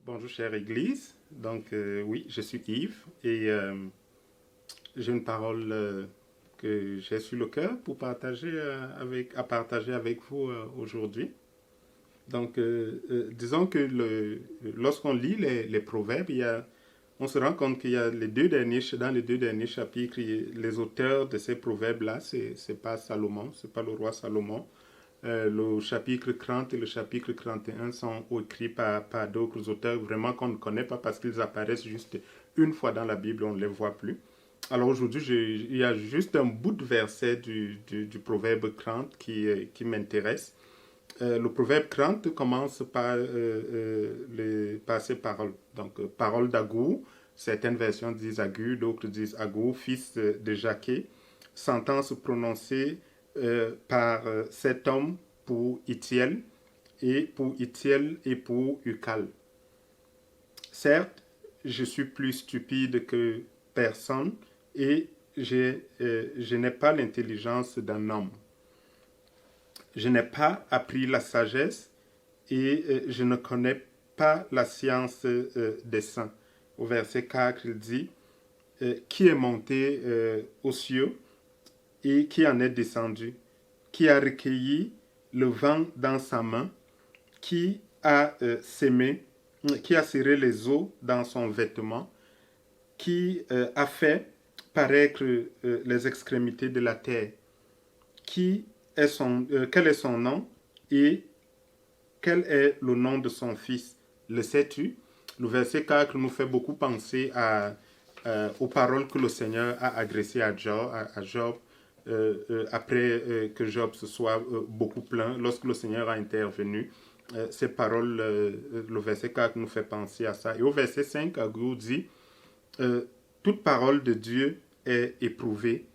Bonjour chère Église, oui, je suis Yves et j'ai une parole que j'ai sur le cœur pour partager à partager avec vous aujourd'hui. Disons que lorsqu'on lit les proverbes, on se rend compte qu'il y a dans les deux derniers chapitres, les auteurs de ces proverbes-là, c'est pas Salomon, c'est pas le roi Salomon. Le chapitre 30 et le chapitre 31 sont écrits par d'autres auteurs vraiment qu'on ne connaît pas parce qu'ils apparaissent juste une fois dans la Bible, on ne les voit plus. Alors aujourd'hui, il y a juste un bout de verset du proverbe 30 qui m'intéresse. Le proverbe 30 commence par ces paroles. Parole d'Agur, certaines versions disent Agur, d'autres disent Agur, fils de Jaquet. Sentence prononcée par cet homme pour Itiel et pour Ucal. Certes, je suis plus stupide que personne et je n'ai pas l'intelligence d'un homme. Je n'ai pas appris la sagesse et je ne connais pas la science des saints. Au verset 4, il dit qui est monté aux cieux et qui en est descendu, qui a recueilli le vent dans sa main, qui a qui a serré les eaux dans son vêtement, qui a fait paraître les extrémités de la terre, quel est son nom et quel est le nom de son fils. Le sais-tu? Le verset 4 nous fait beaucoup penser aux paroles que le Seigneur a adressées à Job après que Job se soit beaucoup plaint, lorsque le Seigneur a intervenu. Ces paroles, le verset 4 nous fait penser à ça. Et au verset 5, Agur dit toute parole de Dieu est éprouvée.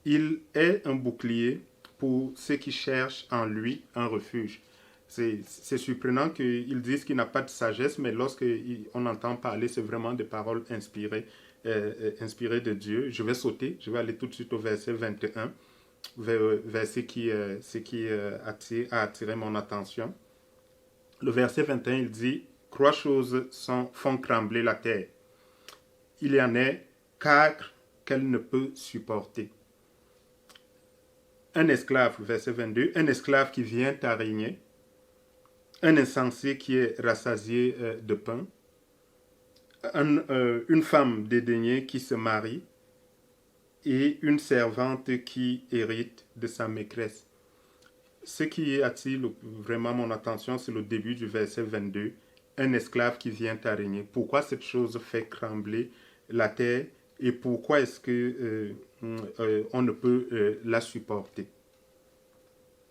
Il est un bouclier pour ceux qui cherchent en lui un refuge. C'est surprenant qu'ils disent qu'il n'a pas de sagesse, mais lorsqu'on entend parler, c'est vraiment des paroles inspirées de Dieu. Je vais sauter, je vais aller tout de suite au verset 21, verset qui a attiré mon attention. Le verset 21, il dit « Trois choses font trembler la terre. Il y en a quatre qu'elle ne peut supporter. » Un esclave, verset 22, un esclave qui vient à régner, un insensé qui est rassasié de pain, une femme dédaignée qui se marie et une servante qui hérite de sa maîtresse. Ce qui attire vraiment mon attention, c'est le début du verset 22, un esclave qui vient à régner. Pourquoi cette chose fait trembler la terre et pourquoi est-ce que on ne peut la supporter?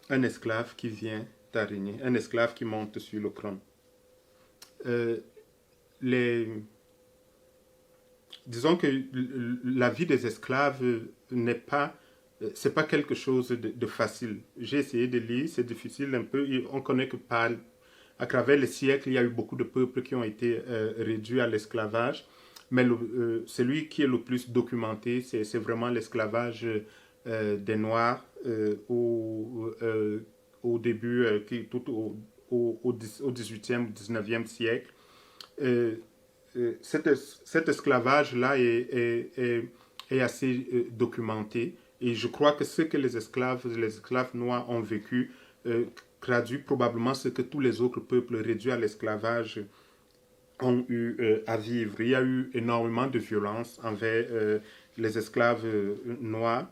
Un esclave qui vient à régner, un esclave qui monte sur le trône. Disons que la vie des esclaves c'est pas quelque chose de facile. J'ai essayé de lire, c'est difficile un peu. On connaît que à travers les siècles, il y a eu beaucoup de peuples qui ont été réduits à l'esclavage. Mais celui qui est le plus documenté, c'est vraiment l'esclavage des Noirs au début, au 18e, 19e siècle. Cet esclavage-là est assez documenté. Et je crois que ce que les esclaves noirs ont vécu traduit probablement ce que tous les autres peuples réduits à l'esclavage ont eu à vivre. Il y a eu énormément de violence envers les esclaves noirs.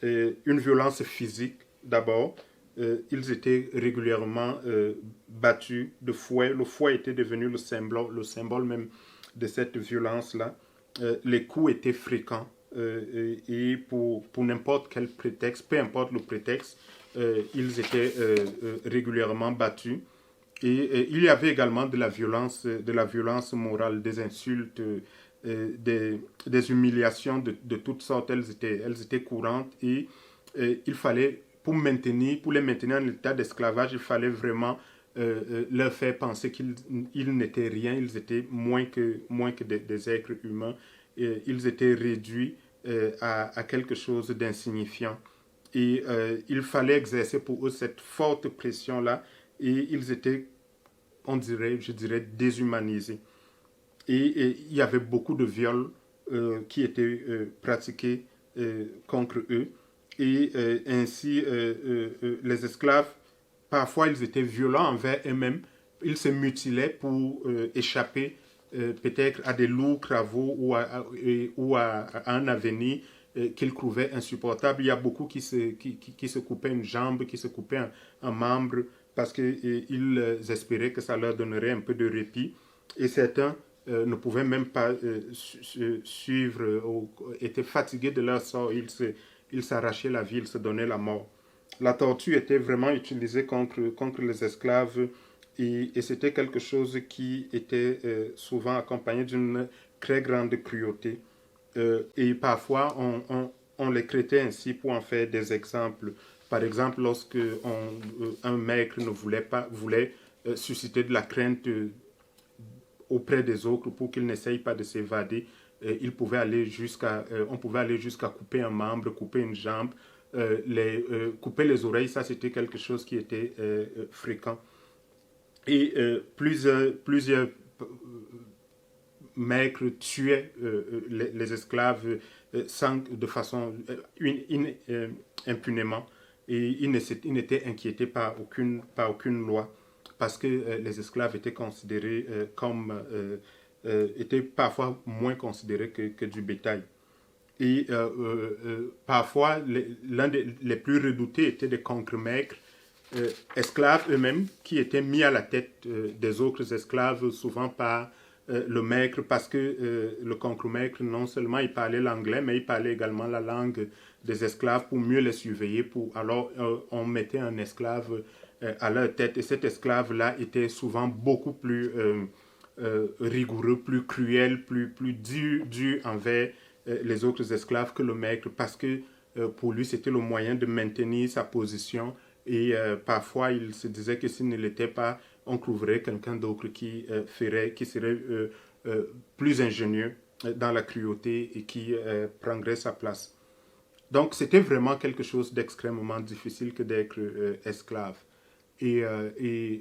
Une violence physique d'abord. Ils étaient régulièrement battus de fouet. Le fouet était devenu le symbole même de cette violence-là. Les coups étaient fréquents et pour n'importe quel prétexte, peu importe le prétexte, ils étaient régulièrement battus. Et il y avait également de la violence morale, des insultes, des humiliations de toutes sortes. Elles étaient courantes et il fallait, pour les maintenir en état d'esclavage, il fallait vraiment leur faire penser qu'ils n'étaient rien, ils étaient moins que des êtres humains. Ils étaient réduits à quelque chose d'insignifiant. Et il fallait exercer pour eux cette forte pression-là et ils étaient je dirais, déshumanisés. Et il y avait beaucoup de viols qui étaient pratiqués contre eux. Et ainsi, les esclaves, parfois, ils étaient violents envers eux-mêmes. Ils se mutilaient pour échapper peut-être à des lourds travaux ou à un avenir qu'ils trouvaient insupportable. Il y a beaucoup qui se coupaient une jambe, qui se coupaient un membre parce qu'ils espéraient que ça leur donnerait un peu de répit. Et certains ne pouvaient même pas suivre, étaient fatigués de leur sort, ils s'arrachaient la vie, ils se donnaient la mort. La torture était vraiment utilisée contre les esclaves et c'était quelque chose qui était souvent accompagné d'une très grande cruauté. Et parfois, on les traitait ainsi pour en faire des exemples. Par exemple, lorsque un maître voulait susciter de la crainte auprès des autres pour qu'ils n'essayent pas de s'évader, on pouvait aller jusqu'à couper un membre, couper une jambe, couper les oreilles. Ça, c'était quelque chose qui était fréquent. Et plusieurs maîtres tuaient les esclaves de façon impunément. Et ils n'étaient inquiétés par aucune loi parce que les esclaves étaient considérés étaient parfois moins considérés que du bétail. Et parfois, l'un des plus redoutés était des contremaîtres, esclaves eux-mêmes, qui étaient mis à la tête des autres esclaves, souvent par le maître, parce que le contremaître, non seulement il parlait l'anglais, mais il parlait également la langue des esclaves pour mieux les surveiller. Alors, on mettait un esclave à leur tête, et cet esclave-là était souvent beaucoup plus rigoureux, plus cruel, plus dur envers les autres esclaves que le maître, parce que pour lui, c'était le moyen de maintenir sa position. Et parfois, il se disait que s'il ne l'était pas, on trouverait quelqu'un d'autre qui serait plus ingénieux dans la cruauté et qui prendrait sa place. Donc, c'était vraiment quelque chose d'extrêmement difficile que d'être esclave. Et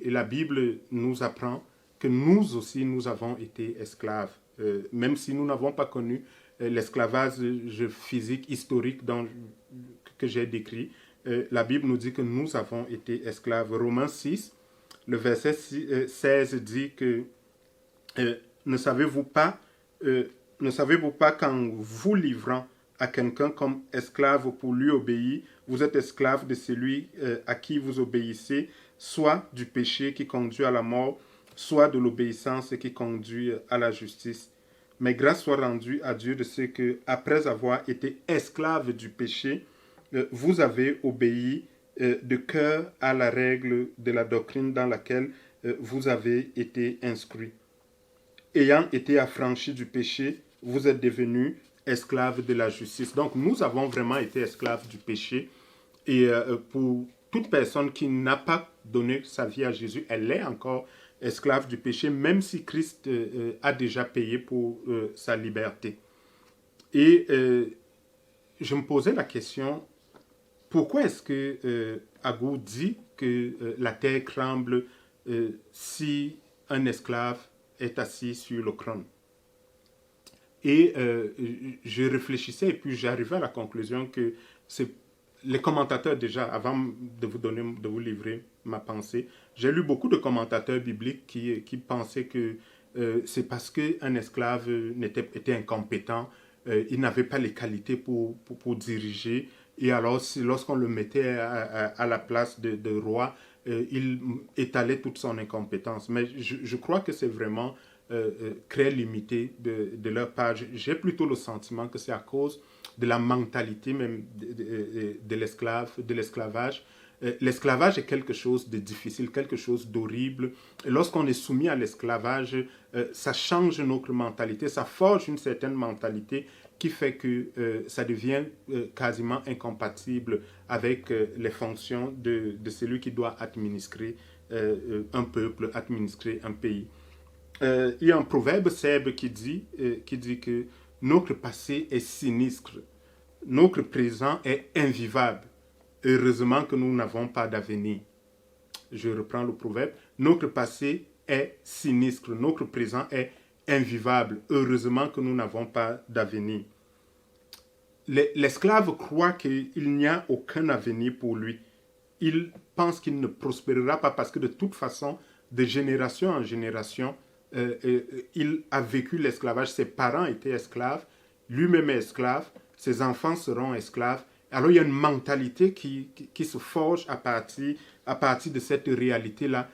la Bible nous apprend que nous aussi, nous avons été esclaves. Même si nous n'avons pas connu l'esclavage physique historique que j'ai décrit, la Bible nous dit que nous avons été esclaves. Romains 6, le verset 16 dit que ne savez-vous pas qu'en vous livrant à quelqu'un comme esclave pour lui obéir, vous êtes esclave de celui à qui vous obéissez, soit du péché qui conduit à la mort, soit de l'obéissance qui conduit à la justice. Mais grâce soit rendue à Dieu de ce que, après avoir été esclave du péché, vous avez obéi de cœur à la règle de la doctrine dans laquelle vous avez été instruit. Ayant été affranchis du péché, vous êtes devenus esclaves de la justice. Donc, nous avons vraiment été esclaves du péché. Et pour toute personne qui n'a pas donné sa vie à Jésus, elle est encore esclave du péché, même si Christ a déjà payé pour sa liberté. Et je me posais la question, pourquoi est-ce que Agur dit que la terre tremble si un esclave est assis sur le trône? Et je réfléchissais et puis j'arrivais à la conclusion que les commentateurs, déjà, avant de vous livrer ma pensée, j'ai lu beaucoup de commentateurs bibliques qui pensaient que c'est parce qu'un esclave était incompétent, il n'avait pas les qualités pour diriger, et alors lorsqu'on le mettait à la place de roi, il étalait toute son incompétence. Mais je crois que c'est vraiment très limité de leur part. J'ai plutôt le sentiment que c'est à cause de la mentalité même de l'esclavage. L'esclavage est quelque chose de difficile, quelque chose d'horrible. Et lorsqu'on est soumis à l'esclavage, ça change notre mentalité, ça forge une certaine mentalité qui fait que ça devient quasiment incompatible avec les fonctions de celui qui doit administrer un peuple, administrer un pays. Il y a un proverbe serbe qui dit que notre passé est sinistre, notre présent est invivable. Heureusement que nous n'avons pas d'avenir. Je reprends le proverbe. Notre passé est sinistre, notre présent est invivable. Heureusement que nous n'avons pas d'avenir. L'esclave croit qu'il n'y a aucun avenir pour lui. Il pense qu'il ne prospérera pas parce que de toute façon, de génération en génération, il a vécu l'esclavage. Ses parents étaient esclaves, lui-même est esclave, ses enfants seront esclaves. Alors il y a une mentalité qui se forge à partir de cette réalité-là.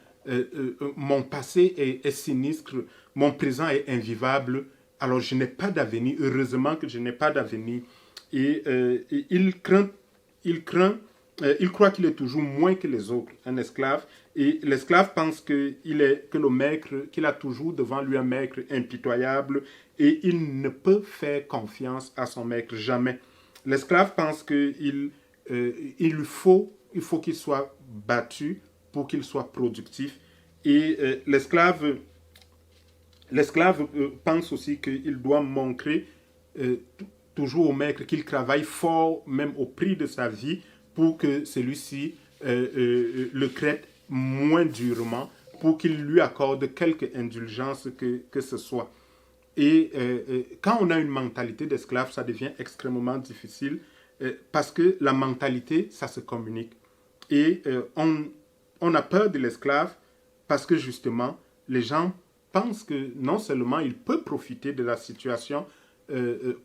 Mon passé est sinistre, mon présent est invivable, alors je n'ai pas d'avenir. Heureusement que je n'ai pas d'avenir. Et il croit qu'il est toujours moins que les autres, un esclave. Et l'esclave pense que le maître, qu'il a toujours devant lui un maître impitoyable et il ne peut faire confiance à son maître, jamais. L'esclave pense qu'il il faut qu'il soit battu pour qu'il soit productif. Et l'esclave pense aussi qu'il doit montrer toujours au maître qu'il travaille fort, même au prix de sa vie, pour que celui-ci le traite moins durement, pour qu'il lui accorde quelque indulgence que ce soit. Et quand on a une mentalité d'esclave, ça devient extrêmement difficile parce que la mentalité, ça se communique. Et on a peur de l'esclave parce que justement, les gens pensent que non seulement il peut profiter de la situation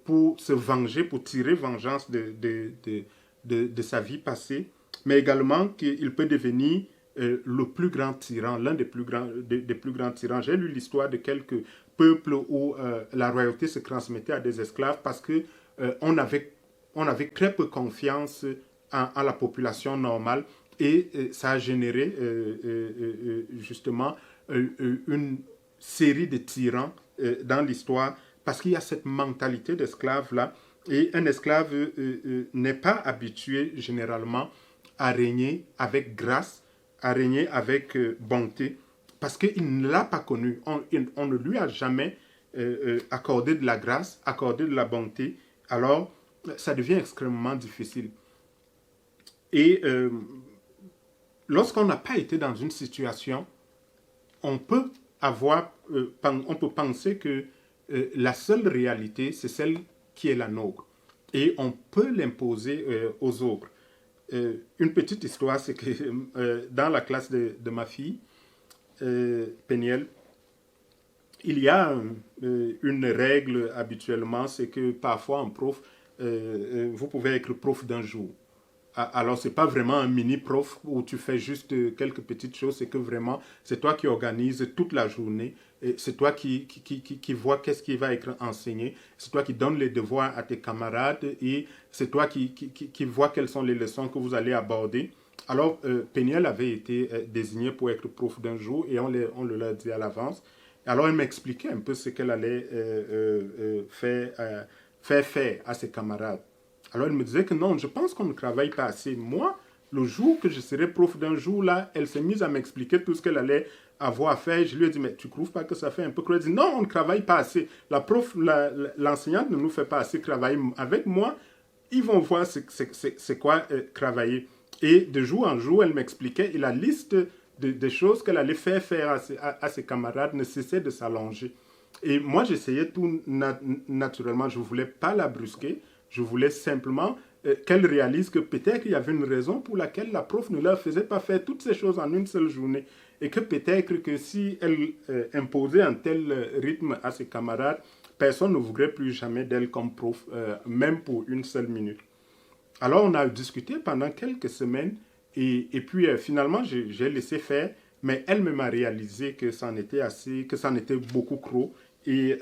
pour se venger, pour tirer vengeance de sa vie passée, mais également qu'il peut devenir le plus grand tyran, l'un des plus grands tyrans. J'ai lu l'histoire de quelques peuples où la royauté se transmettait à des esclaves parce que on avait très peu confiance en la population normale et ça a généré justement une série de tyrans dans l'histoire parce qu'il y a cette mentalité d'esclave-là et un esclave n'est pas habitué généralement à régner avec grâce, à régner avec bonté, parce qu'il ne l'a pas connu. On ne lui a jamais accordé de la grâce, accordé de la bonté. Alors, ça devient extrêmement difficile. Et lorsqu'on n'a pas été dans une situation, on peut penser que la seule réalité, c'est celle qui est la nôtre. Et on peut l'imposer aux autres. Une petite histoire, c'est que dans la classe de ma fille, Péniel, il y a une règle habituellement, c'est que parfois un prof, vous pouvez être prof d'un jour. Alors, ce n'est pas vraiment un mini-prof où tu fais juste quelques petites choses, c'est que vraiment, c'est toi qui organises toute la journée, c'est toi qui vois qu'est-ce qui va être enseigné, c'est toi qui donnes les devoirs à tes camarades et c'est toi qui vois quelles sont les leçons que vous allez aborder. Alors, Péniel avait été désigné pour être prof d'un jour et on le l'a dit à l'avance. Alors, elle m'expliquait un peu ce qu'elle allait faire à ses camarades. Alors, elle me disait que non, je pense qu'on ne travaille pas assez. Moi, le jour que je serai prof d'un jour, là, elle s'est mise à m'expliquer tout ce qu'elle allait avoir à faire. Je lui ai dit, mais tu ne trouves pas que ça fait un peu cruel? Elle dit, non, on ne travaille pas assez. L'enseignante ne nous fait pas assez travailler. Avec moi, ils vont voir c'est quoi travailler. Et de jour en jour, elle m'expliquait, et la liste des choses qu'elle allait faire à ses camarades ne cessait de s'allonger. Et moi, j'essayais tout naturellement. Je ne voulais pas la brusquer. Je voulais simplement qu'elle réalise que peut-être il y avait une raison pour laquelle la prof ne leur faisait pas faire toutes ces choses en une seule journée. Et que peut-être que si elle imposait un tel rythme à ses camarades, personne ne voudrait plus jamais d'elle comme prof, même pour une seule minute. Alors on a discuté pendant quelques semaines et puis finalement j'ai laissé faire, mais elle-même a réalisé que ça en était assez, que ça en était beaucoup trop. Et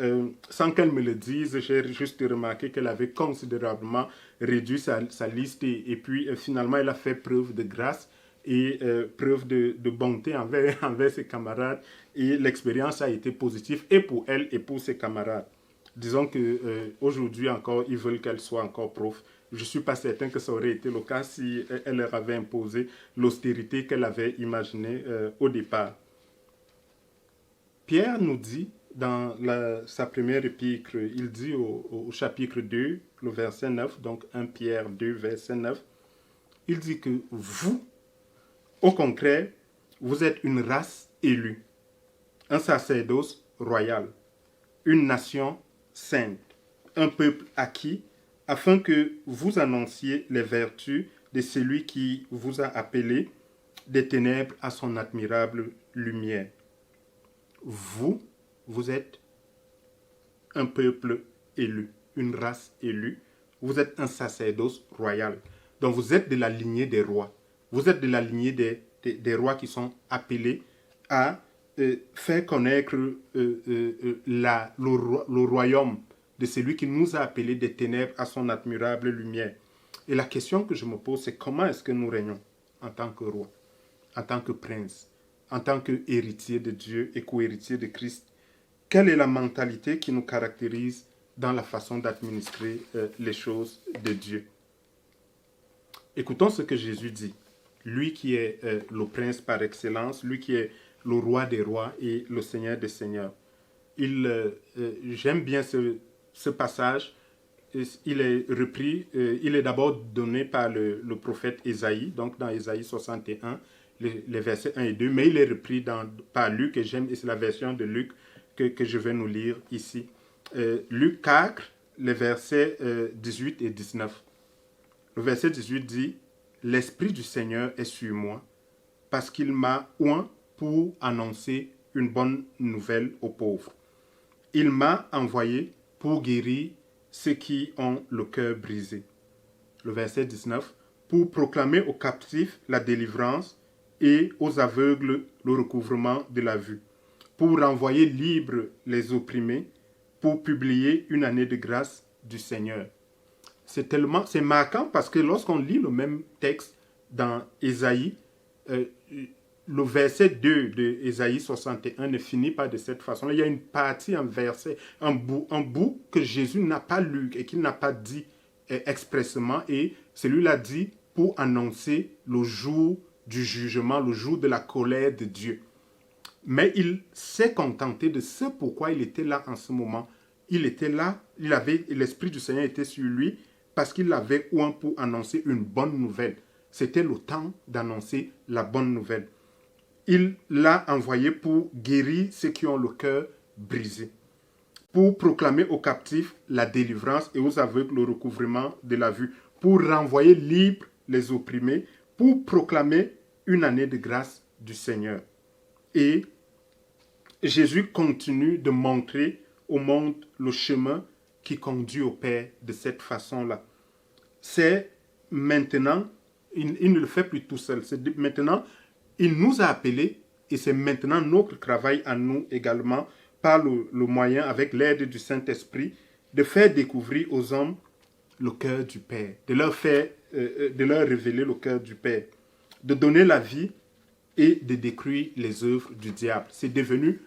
sans qu'elle me le dise, j'ai juste remarqué qu'elle avait considérablement réduit sa liste et puis finalement elle a fait preuve de grâce et preuve de bonté envers ses camarades et l'expérience a été positive et pour elle et pour ses camarades. Disons qu'aujourd'hui encore, ils veulent qu'elle soit encore prof. Je ne suis pas certain que ça aurait été le cas si elle leur avait imposé l'austérité qu'elle avait imaginée au départ. Pierre nous dit dans sa première épître, il dit au chapitre 2, le verset 9, donc 1 Pierre 2, verset 9, il dit que vous, au concret, vous êtes une race élue, un sacerdoce royal, une nation sainte, un peuple acquis, afin que vous annonciez les vertus de celui qui vous a appelé des ténèbres à son admirable lumière. Vous, vous êtes un peuple élu, une race élue. Vous êtes un sacerdoce royal. Donc vous êtes de la lignée des rois. Vous êtes de la lignée des rois qui sont appelés à faire connaître le royaume de celui qui nous a appelés des ténèbres à son admirable lumière. Et la question que je me pose, c'est comment est-ce que nous régnons en tant que roi, en tant que prince, en tant qu'héritier de Dieu et co-héritier de Christ. Quelle est la mentalité qui nous caractérise dans la façon d'administrer les choses de Dieu? Écoutons ce que Jésus dit. Lui qui est le prince par excellence, lui qui est le roi des rois et le seigneur des seigneurs. J'aime bien ce passage. Il est repris, il est d'abord donné par le prophète Ésaïe, donc dans Ésaïe 61, les versets 1 et 2, mais il est repris par Luc, et j'aime, et c'est la version de Luc que je vais nous lire ici. Luc 4, les versets 18 et 19. Le verset 18 dit « L'Esprit du Seigneur est sur moi, parce qu'il m'a oint pour annoncer une bonne nouvelle aux pauvres. Il m'a envoyé pour guérir ceux qui ont le cœur brisé. » Le verset 19 « Pour proclamer aux captifs la délivrance et aux aveugles le recouvrement de la vue, pour renvoyer libres les opprimés, pour publier une année de grâce du Seigneur. » C'est marquant parce que lorsqu'on lit le même texte dans Ésaïe, le verset 2 de Ésaïe 61 ne finit pas de cette façon. Il y a une partie, un verset, un bout que Jésus n'a pas lu et qu'il n'a pas dit expressément, et celui-là dit pour annoncer le jour du jugement, le jour de la colère de Dieu. Mais il s'est contenté de ce pourquoi il était là en ce moment. Il était là, l'Esprit du Seigneur était sur lui parce qu'il avait oint pour annoncer une bonne nouvelle. C'était le temps d'annoncer la bonne nouvelle. Il l'a envoyé pour guérir ceux qui ont le cœur brisé, pour proclamer aux captifs la délivrance et aux aveugles le recouvrement de la vue, pour renvoyer libres les opprimés, pour proclamer une année de grâce du Seigneur. Et Jésus continue de montrer au monde le chemin qui conduit au Père de cette façon-là. C'est maintenant, il ne le fait plus tout seul, c'est maintenant, il nous a appelés et c'est maintenant notre travail à nous également, par le moyen, avec l'aide du Saint-Esprit, de faire découvrir aux hommes le cœur du Père, de leur révéler le cœur du Père, de donner la vie et de détruire les œuvres du diable. C'est devenu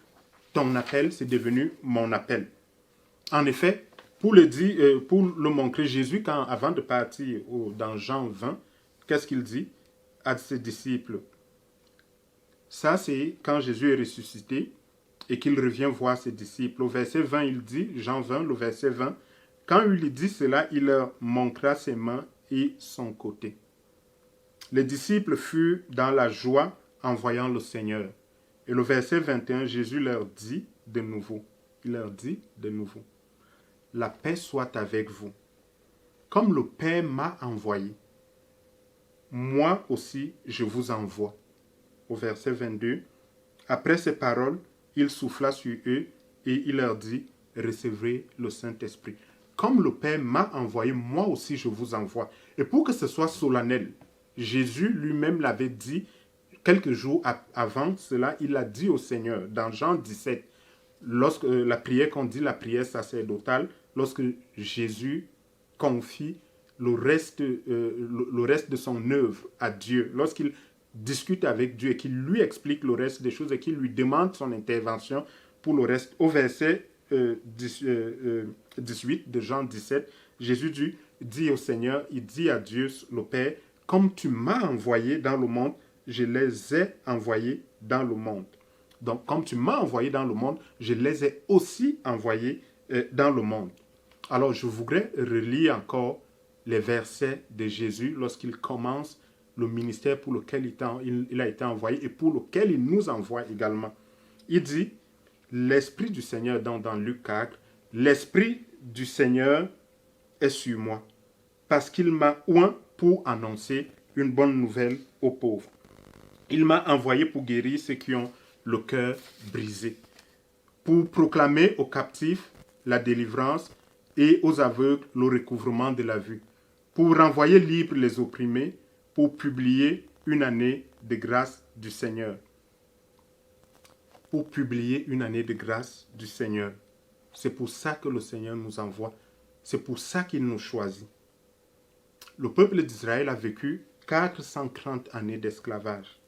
ton appel, c'est devenu mon appel. En effet, pour le montrer, Jésus, avant de partir dans Jean 20, qu'est-ce qu'il dit à ses disciples? Ça, c'est quand Jésus est ressuscité et qu'il revient voir ses disciples. Au verset 20, il dit, Jean 20, le verset 20, quand il lui dit cela, il leur montra ses mains et son côté. Les disciples furent dans la joie en voyant le Seigneur. Et le verset 21, Jésus leur dit de nouveau, la paix soit avec vous. Comme le Père m'a envoyé, moi aussi je vous envoie. Au verset 22, après ces paroles, il souffla sur eux et il leur dit, recevez le Saint-Esprit. Comme le Père m'a envoyé, moi aussi je vous envoie. Et pour que ce soit solennel, Jésus lui-même l'avait dit quelques jours avant cela, il l'a dit au Seigneur dans Jean 17, lorsque la prière qu'on dit, la prière sacerdotale, lorsque Jésus confie le reste de son œuvre à Dieu, lorsqu'il discute avec Dieu et qu'il lui explique le reste des choses et qu'il lui demande son intervention pour le reste. Au verset 18 de Jean 17, Jésus dit au Seigneur, il dit à Dieu le Père, comme tu m'as envoyé dans le monde, je les ai envoyés dans le monde. Donc, comme tu m'as envoyé dans le monde, je les ai aussi envoyés dans le monde. Alors, je voudrais relire encore les versets de Jésus lorsqu'il commence le ministère pour lequel il a été envoyé et pour lequel il nous envoie également. Il dit, l'Esprit du Seigneur, dans Luc 4, l'Esprit du Seigneur est sur moi, parce qu'il m'a oint pour annoncer une bonne nouvelle aux pauvres. Il m'a envoyé pour guérir ceux qui ont le cœur brisé, pour proclamer aux captifs la délivrance et aux aveugles le recouvrement de la vue, pour renvoyer libres les opprimés, pour publier une année de grâce du Seigneur. Pour publier une année de grâce du Seigneur. C'est pour ça que le Seigneur nous envoie. C'est pour ça qu'il nous choisit. Le peuple d'Israël a vécu 430 années d'esclavage.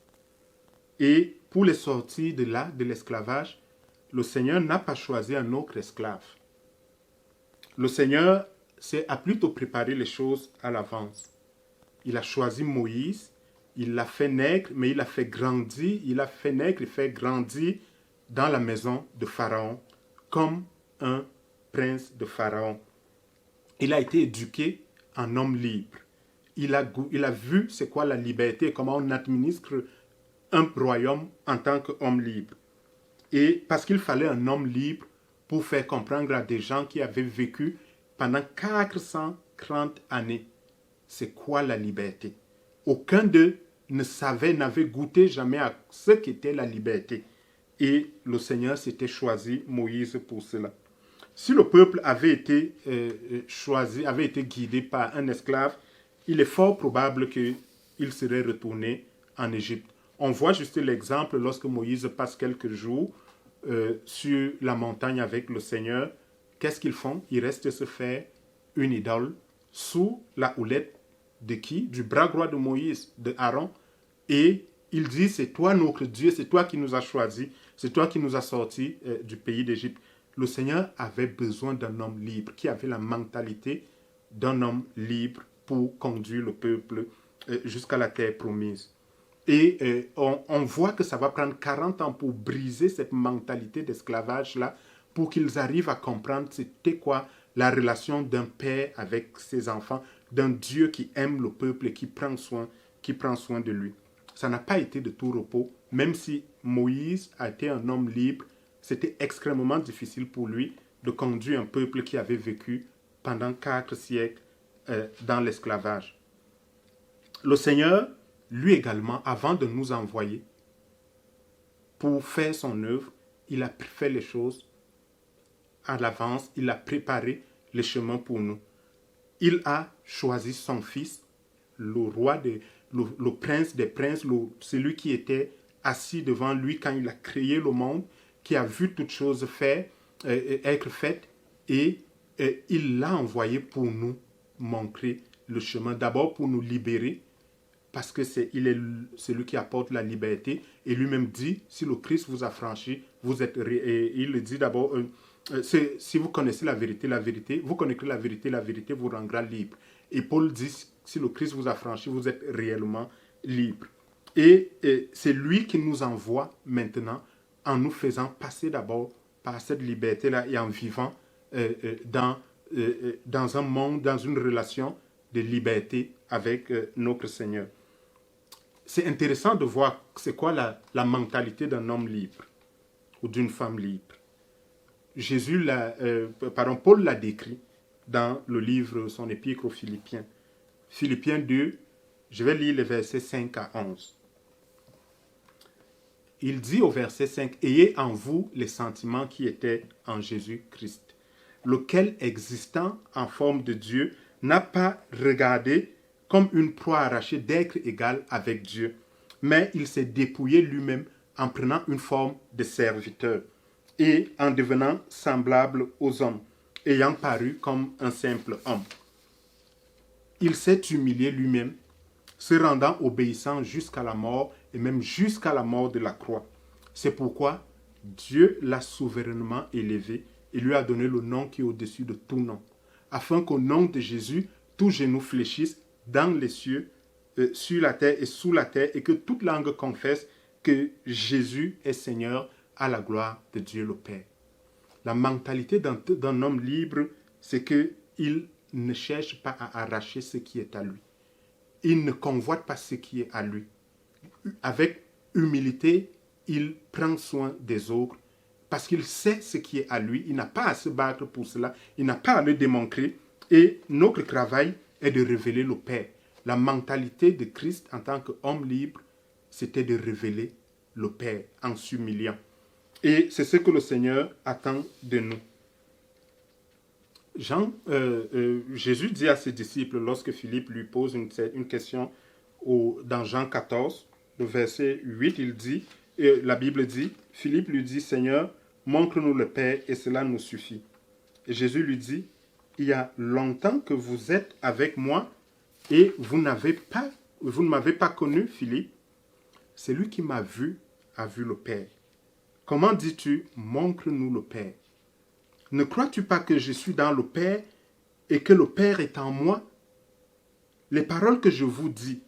Et pour les sortir de l'esclavage, le Seigneur n'a pas choisi un autre esclave. Le Seigneur a plutôt préparé les choses à l'avance. Il a choisi Moïse, il l'a fait naître, mais il l'a fait grandir, il a fait naître et fait grandir dans la maison de Pharaon, comme un prince de Pharaon. Il a été éduqué en homme libre. Il a vu c'est quoi la liberté, comment on administre un royaume en tant qu'homme libre. Et parce qu'il fallait un homme libre pour faire comprendre à des gens qui avaient vécu pendant 430 années c'est quoi la liberté. Aucun d'eux ne savait, n'avait goûté jamais à ce qu'était la liberté. Et le Seigneur s'était choisi Moïse pour cela. Si le peuple avait été choisi, avait été guidé par un esclave, il est fort probable qu'il serait retourné en Égypte. On voit juste l'exemple lorsque Moïse passe quelques jours sur la montagne avec le Seigneur. Qu'est-ce qu'ils font? Ils restent se faire une idole sous la houlette de qui? Du bras droit de Moïse, de Aaron. Et il dit, c'est toi notre Dieu, c'est toi qui nous as choisis, c'est toi qui nous as sortis du pays d'Égypte. Le Seigneur avait besoin d'un homme libre, qui avait la mentalité d'un homme libre pour conduire le peuple jusqu'à la terre promise. Et on voit que ça va prendre 40 ans pour briser cette mentalité d'esclavage-là, pour qu'ils arrivent à comprendre c'était quoi la relation d'un père avec ses enfants, d'un Dieu qui aime le peuple et qui prend soin de lui. Ça n'a pas été de tout repos, même si Moïse a été un homme libre, c'était extrêmement difficile pour lui de conduire un peuple qui avait vécu pendant 4 siècles dans l'esclavage. Le Seigneur, lui également, avant de nous envoyer pour faire son œuvre, il a fait les choses à l'avance, il a préparé le chemin pour nous. Il a choisi son fils, le prince des princes, celui qui était assis devant lui quand il a créé le monde, qui a vu toutes choses être faites, et il l'a envoyé pour nous montrer le chemin, d'abord pour nous libérer, parce que il est celui qui apporte la liberté, et lui-même dit, si le Christ vous a franchi, vous êtes... Et il le dit d'abord, si vous connaissez la vérité, vous connaîtrez la vérité vous rendra libre. Et Paul dit, si le Christ vous a franchi, vous êtes réellement libre. Et c'est lui qui nous envoie maintenant, en nous faisant passer d'abord par cette liberté-là, et en vivant dans un monde, dans une relation de liberté avec notre Seigneur. C'est intéressant de voir c'est quoi la mentalité d'un homme libre ou d'une femme libre. Paul l'a décrit dans le livre, son épître aux Philippiens. Philippiens 2, je vais lire les versets 5 à 11. Il dit au verset 5, « Ayez en vous les sentiments qui étaient en Jésus-Christ, lequel, existant en forme de Dieu, n'a pas regardé comme une proie arrachée d'être égal avec Dieu, mais il s'est dépouillé lui-même en prenant une forme de serviteur et en devenant semblable aux hommes, ayant paru comme un simple homme. Il s'est humilié lui-même, se rendant obéissant jusqu'à la mort et même jusqu'à la mort de la croix. C'est pourquoi Dieu l'a souverainement élevé et lui a donné le nom qui est au-dessus de tout nom, afin qu'au nom de Jésus, tout genou fléchisse dans les cieux, sur la terre et sous la terre, et que toute langue confesse que Jésus est Seigneur, à la gloire de Dieu le Père. La mentalité d'un homme libre, c'est qu'il ne cherche pas à arracher ce qui est à lui. Il ne convoite pas ce qui est à lui. Avec humilité, il prend soin des autres parce qu'il sait ce qui est à lui. Il n'a pas à se battre pour cela. Il n'a pas à le démontrer. Et notre travail est de révéler le Père. La mentalité de Christ en tant qu'homme libre, c'était de révéler le Père en s'humiliant. Et c'est ce que le Seigneur attend de nous. Jésus dit à ses disciples, lorsque Philippe lui pose une question dans Jean 14, le verset 8, il dit, la Bible dit, Philippe lui dit, Seigneur, montre-nous le Père et cela nous suffit. Et Jésus lui dit, il y a longtemps que vous êtes avec moi et vous ne m'avez pas connu, Philippe. Celui qui m'a vu a vu le Père. Comment dis-tu, montre-nous le Père? Ne crois-tu pas que je suis dans le Père et que le Père est en moi? Les paroles que je vous dis,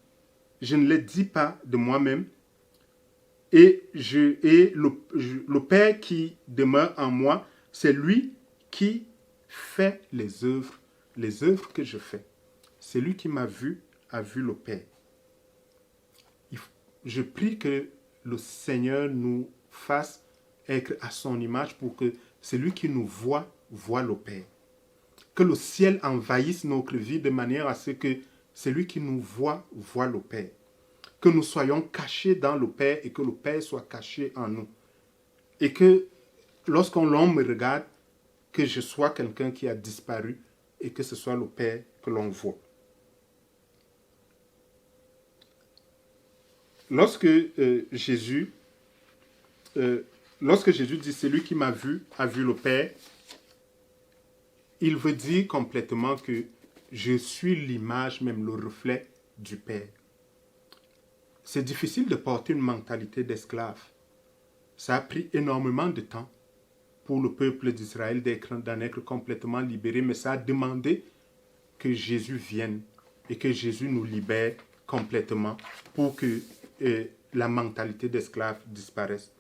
je ne les dis pas de moi-même, et le Père qui demeure en moi, c'est lui qui fait les œuvres que je fais. Celui qui m'a vu a vu le Père. Je prie que le Seigneur nous fasse être à son image pour que celui qui nous voit le Père. Que le ciel envahisse notre vie de manière à ce que celui qui nous voit le Père. Que nous soyons cachés dans le Père et que le Père soit caché en nous. Et que lorsqu'on me regarde, que je sois quelqu'un qui a disparu et que ce soit le Père que l'on voit. Lorsque Jésus dit « Celui qui m'a vu a vu le Père », il veut dire complètement que je suis l'image, même le reflet du Père. C'est difficile de porter une mentalité d'esclave. Ça a pris énormément de temps pour le peuple d'Israël d'en être complètement libéré, mais ça a demandé que Jésus vienne et que Jésus nous libère complètement pour que la mentalité d'esclave disparaisse.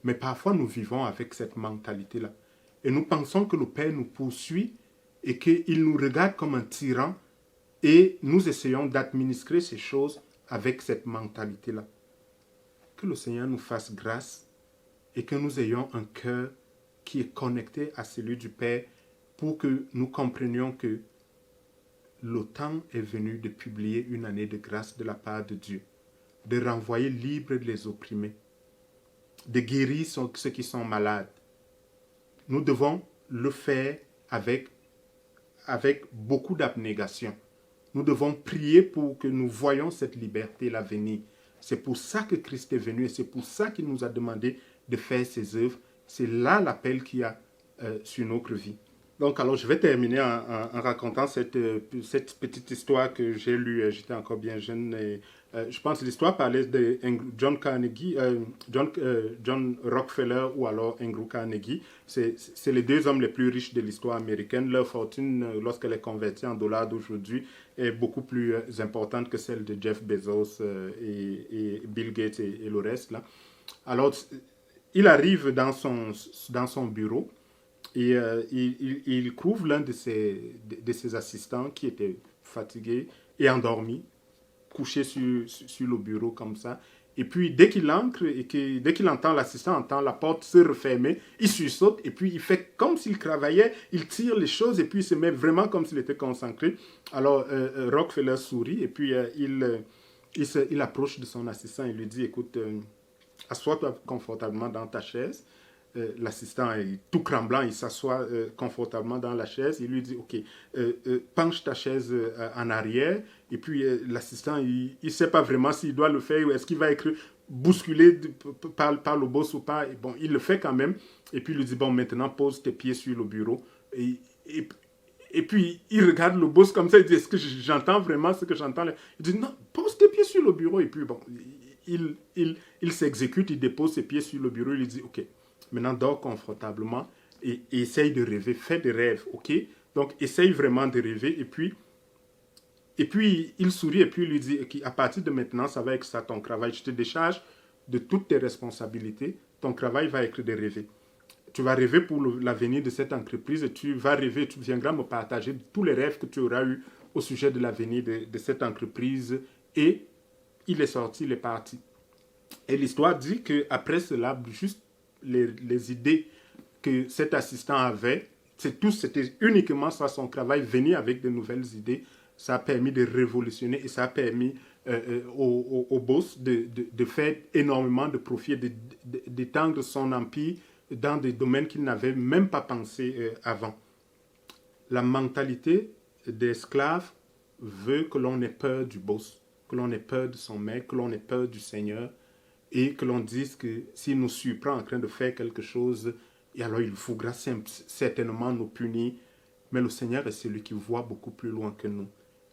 Mais parfois, nous vivons avec cette mentalité-là. Et nous pensons que le Père nous poursuit et qu'il nous regarde comme un tyran et nous essayons d'administrer ces choses avec cette mentalité-là. Que le Seigneur nous fasse grâce et que nous ayons un cœur qui est connecté à celui du Père pour que nous comprenions que le temps est venu de publier une année de grâce de la part de Dieu, de renvoyer libres les opprimés, de guérir ceux qui sont malades. Nous devons le faire avec beaucoup d'abnégation. Nous devons prier pour que nous voyions cette liberté-là venir. C'est pour ça que Christ est venu et c'est pour ça qu'il nous a demandé de faire ses œuvres. C'est là l'appel qu'il y a sur notre vie. Donc, alors, je vais terminer en racontant cette petite histoire que j'ai lue. J'étais encore bien jeune. Et, je pense que l'histoire parlait de John Carnegie, John Rockefeller ou alors Andrew Carnegie. C'est les deux hommes les plus riches de l'histoire américaine. Leur fortune, lorsqu'elle est convertie en dollars d'aujourd'hui, est beaucoup plus importante que celle de Jeff Bezos et Bill Gates et le reste. Là. Alors, il arrive dans son bureau. Et il trouve l'un de ses assistants qui était fatigué et endormi, couché sur le bureau comme ça. Et puis, dès qu'il entre et dès qu'il entend, l'assistant entend la porte se refermer, il sursaute et puis il fait comme s'il travaillait, il tire les choses et puis il se met vraiment comme s'il était concentré. Alors, Rockefeller sourit et puis il approche de son assistant et lui dit, écoute, assois-toi confortablement dans ta chaise. L'assistant est tout tremblant, il s'assoit confortablement dans la chaise, il lui dit, ok, penche ta chaise en arrière, et puis l'assistant, il ne sait pas vraiment s'il doit le faire, ou est-ce qu'il va être bousculé par le boss ou pas, et bon, il le fait quand même, et puis il lui dit, bon, maintenant pose tes pieds sur le bureau, et puis il regarde le boss comme ça, il dit, est-ce que j'entends vraiment ce que j'entends là? Il dit, non, pose tes pieds sur le bureau, et puis bon, il s'exécute, il dépose ses pieds sur le bureau, il lui dit, ok, maintenant, dors confortablement et essaye de rêver. Fais des rêves, ok? Donc, essaye vraiment de rêver. Et puis il sourit et puis il lui dit, okay, à partir de maintenant, ça va être ça ton travail. Je te décharge de toutes tes responsabilités. Ton travail va être de rêver. Tu vas rêver pour l'avenir de cette entreprise et tu vas rêver, tu viendras me partager tous les rêves que tu auras eus au sujet de l'avenir de cette entreprise. Et il est sorti, il est parti. Et l'histoire dit qu'après cela, juste les idées que cet assistant avait, c'était uniquement ça son travail, venir avec de nouvelles idées. Ça a permis de révolutionner et ça a permis au boss de faire énormément de profit, d'étendre son empire dans des domaines qu'il n'avait même pas pensé avant. La mentalité d'esclave veut que l'on ait peur du boss, que l'on ait peur de son maître, que l'on ait peur du Seigneur et que l'on dise que s'il nous surprend en train de faire quelque chose, et alors il voudra certainement nous punir. Mais le Seigneur est celui qui voit beaucoup plus loin que nous.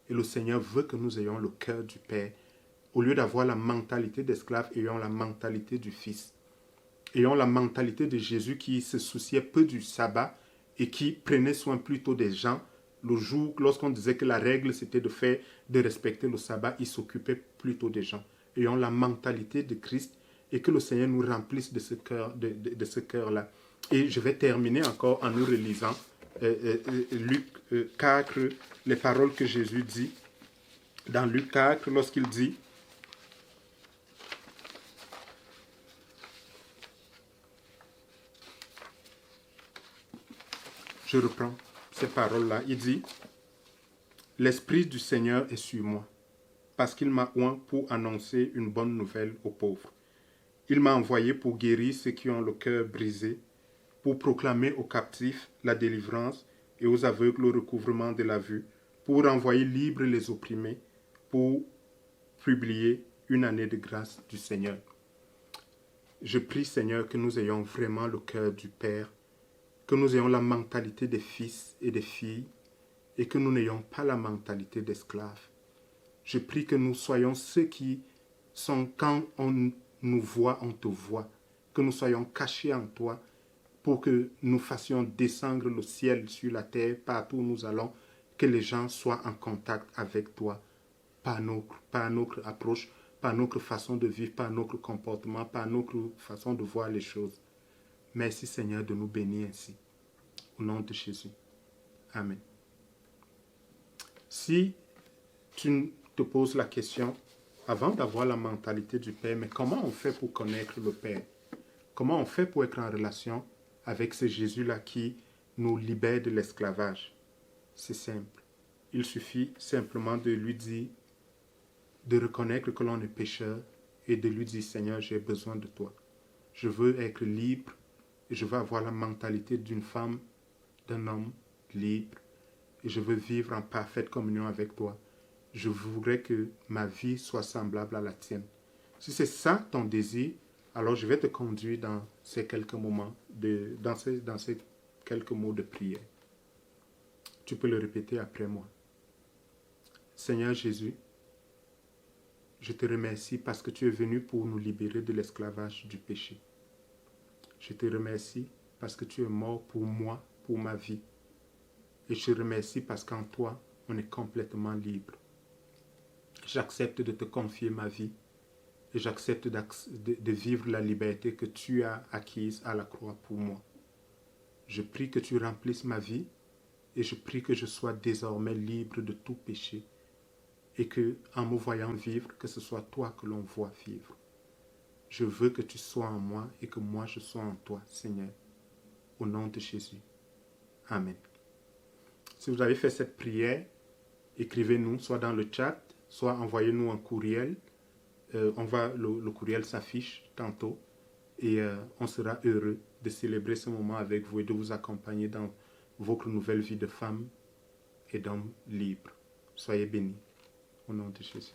Et le Seigneur veut que nous ayons le cœur du Père. Au lieu d'avoir la mentalité d'esclave, ayons la mentalité du Fils. Ayons la mentalité de Jésus qui se souciait peu du sabbat et qui prenait soin plutôt des gens. Le jour, lorsqu'on disait que la règle c'était de respecter le sabbat, il s'occupait plutôt des gens. Ayons la mentalité de Christ et que le Seigneur nous remplisse de ce cœur-là. Et je vais terminer encore en nous relisant Luc 4, les paroles que Jésus dit dans Luc 4, lorsqu'il dit, je reprends ces paroles-là, il dit, « L'Esprit du Seigneur est sur moi, parce qu'il m'a oint pour annoncer une bonne nouvelle aux pauvres. Il m'a envoyé pour guérir ceux qui ont le cœur brisé, pour proclamer aux captifs la délivrance et aux aveugles le recouvrement de la vue, pour renvoyer libres les opprimés, pour publier une année de grâce du Seigneur. » Je prie, Seigneur, que nous ayons vraiment le cœur du Père, que nous ayons la mentalité des fils et des filles, et que nous n'ayons pas la mentalité d'esclaves. Je prie que nous soyons ceux qui sont, quand on nous voit, on te voit, que nous soyons cachés en toi, pour que nous fassions descendre le ciel sur la terre, partout où nous allons, que les gens soient en contact avec toi, par notre approche, par notre façon de vivre, par notre comportement, par notre façon de voir les choses. Merci Seigneur de nous bénir ainsi. Au nom de Jésus. Amen. Si tu te poses la question, avant d'avoir la mentalité du Père, mais comment on fait pour connaître le Père? Comment on fait pour être en relation avec ce Jésus-là qui nous libère de l'esclavage? C'est simple. Il suffit simplement de lui dire, de reconnaître que l'on est pécheur et de lui dire, Seigneur, j'ai besoin de toi. Je veux être libre et je veux avoir la mentalité d'une femme, d'un homme libre et je veux vivre en parfaite communion avec toi. Je voudrais que ma vie soit semblable à la tienne. Si c'est ça ton désir, alors je vais te conduire dans ces quelques moments, dans ces quelques mots de prière. Tu peux le répéter après moi. Seigneur Jésus, je te remercie parce que tu es venu pour nous libérer de l'esclavage du péché. Je te remercie parce que tu es mort pour moi, pour ma vie. Et je te remercie parce qu'en toi, on est complètement libre. J'accepte de te confier ma vie et j'accepte de vivre la liberté que tu as acquise à la croix pour moi. Je prie que tu remplisses ma vie et je prie que je sois désormais libre de tout péché et que, en me voyant vivre, que ce soit toi que l'on voit vivre. Je veux que tu sois en moi et que moi je sois en toi, Seigneur. Au nom de Jésus. Amen. Si vous avez fait cette prière, écrivez-nous soit dans le chat, soit envoyez-nous un courriel. Le courriel s'affiche tantôt et on sera heureux de célébrer ce moment avec vous et de vous accompagner dans votre nouvelle vie de femme et d'homme libre. Soyez bénis. Au nom de Jésus.